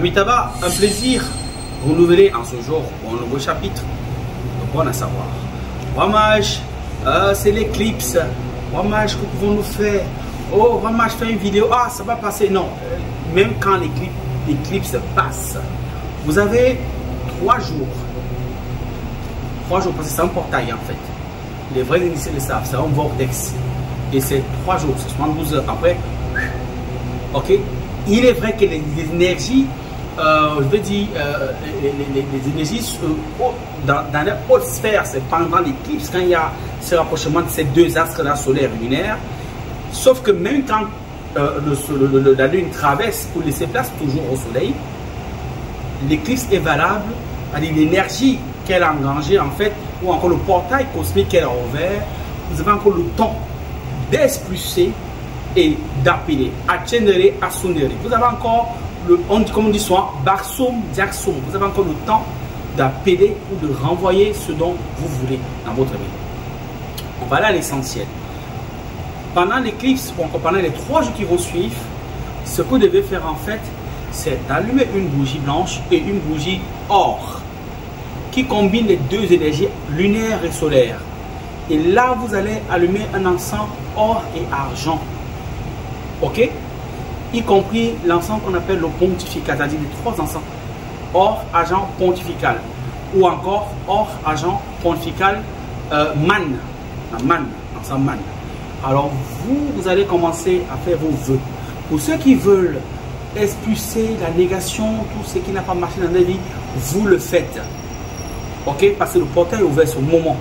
Amitabha, un plaisir renouvelé en ce jour pour un nouveau chapitre. Bon à savoir. Ramage, c'est l'éclipse. Ramage, que pouvons-nous faire? Oh, Ramage, je fais une vidéo. Ah, ça va passer. Non, même quand l'éclipse passe, vous avez 3 jours. 3 jours, parce que c'est un portail en fait. Les vrais initiés le savent, c'est un vortex. Et c'est 3 jours, c'est 72 heures. Après, ok. Il est vrai que les énergies, je veux dire, les énergies dans la haute sphère, c'est pendant l'éclipse, quand il y a ce rapprochement de ces deux astres-là, solaire et lunaire. Sauf que même quand la lune traverse pour laisser place toujours au soleil, l'éclipse est valable, c'est-à-dire l'énergie qu'elle a engagée en fait, ou encore le portail cosmique qu'elle a ouvert, vous avez encore le temps d'expulser et d'appeler, accendere, assonere. Vous avez encore, comme on dit souvent, barsum, diaxum. Vous avez encore le temps d'appeler ou de renvoyer ce dont vous voulez dans votre vie. On va aller à l'essentiel. Pendant l'éclipse, ou encore pendant les 3 jours qui vont suivre, ce que vous devez faire en fait, c'est d'allumer une bougie blanche et une bougie or, qui combine les deux énergies lunaire et solaire. Et là, vous allez allumer un encens or et argent. Ok, y compris l'encens qu'on appelle le pontifical, c'est-à-dire les 3 encens, or, argent, pontifical, ou encore or, argent, pontifical, manne, encens manne. Alors vous allez commencer à faire vos vœux. Pour ceux qui veulent expulser la négation, tout ce qui n'a pas marché dans la vie, vous le faites. Ok, parce que le portail est ouvert sur le moment.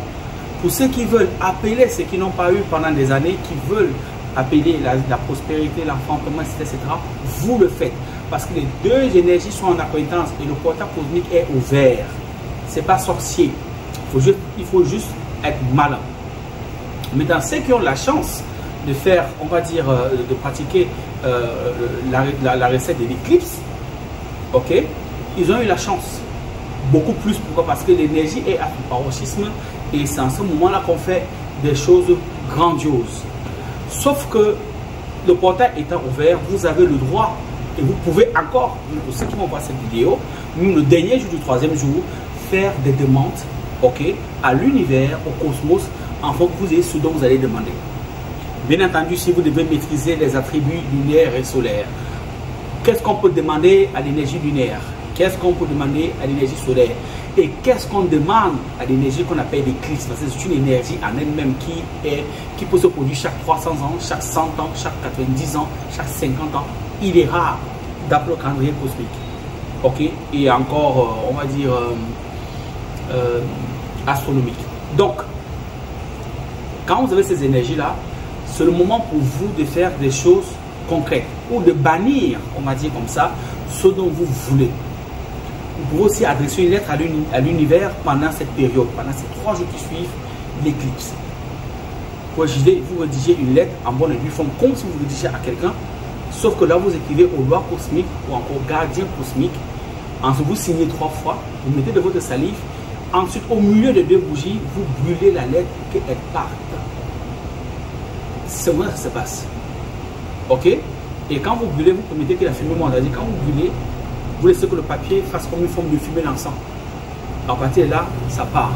Pour ceux qui veulent appeler ceux qui n'ont pas eu pendant des années, qui veulent appeler la prospérité, l'enfantement, etc., vous le faites. Parce que les deux énergies sont en acquaintance et le portail cosmique est ouvert. Ce n'est pas sorcier. Il faut juste être malin. Mais dans ceux qui ont la chance de faire, on va dire, de pratiquer la recette de l'éclipse, ok, ils ont eu la chance. Beaucoup plus. Pourquoi? Parce que l'énergie est à son paroxysme et c'est en ce moment-là qu'on fait des choses grandioses. Sauf que le portail étant ouvert, vous avez le droit et vous pouvez encore, pour ceux qui vont voir cette vidéo, même le dernier jour du 3e jour, faire des demandes, ok, à l'univers, au cosmos, en fonction que vous ayez ce dont vous allez demander. Bien entendu, si vous devez maîtriser les attributs lunaires et solaires, qu'est-ce qu'on peut demander à l'énergie lunaire? Qu'est-ce qu'on peut demander à l'énergie solaire? Et qu'est-ce qu'on demande à l'énergie qu'on appelle l'éclipse? Parce que c'est une énergie en elle-même qui peut se produire chaque 300 ans, chaque 100 ans, chaque 90 ans, chaque 50 ans. Il est rare d'appeler le calendrier cosmique. Ok? Et encore, on va dire, astronomique. Donc, quand vous avez ces énergies-là, c'est le moment pour vous de faire des choses concrètes ou de bannir, on va dire comme ça, ce dont vous voulez. Vous pouvez aussi adresser une lettre à l'univers pendant cette période, pendant ces 3 jours qui suivent l'éclipse. Vous rédigez une lettre en bonne et due forme, comme si vous rédigez à quelqu'un, sauf que là vous écrivez aux lois cosmiques ou encore gardien cosmique. Ensuite vous signez 3 fois, vous mettez de votre salive, ensuite au milieu de 2 bougies, vous brûlez la lettre pour qu'elle parte. C'est vrai que ça se passe. Ok? Et quand vous brûlez, vous permettez que la fumée monte. C'est-à-dire quand vous brûlez, vous laissez que le papier fasse comme une forme de fumée l'encens. À partir de là, ça part.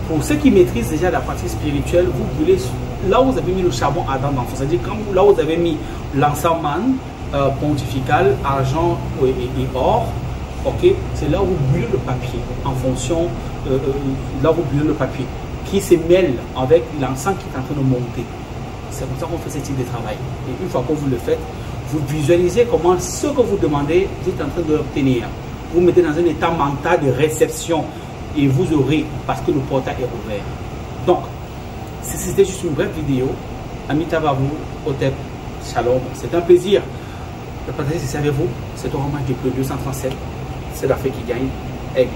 Pour ceux qui maîtrisent déjà la pratique spirituelle, vous brûlez là où vous avez mis le charbon ardent dans le feu. C'est-à-dire là où vous avez mis l'encens man, pontifical, argent et or, ok, c'est là où vous brûlez le papier en fonction, là où vous brûlez le papier qui se mêle avec l'encens qui est en train de monter. C'est comme ça qu'on fait ce type de travail. Et une fois que vous le faites, vous visualisez comment ce que vous demandez, vous êtes en train de l'obtenir. Vous mettez dans un état mental de réception et vous aurez, parce que le portail est ouvert. Donc, si c'était juste une brève vidéo, Amitabha, Hotep, Shalom, c'est un plaisir de partager ceci avec vous. C'est au roman du 237, c'est l'Afrique qui gagne, aigle.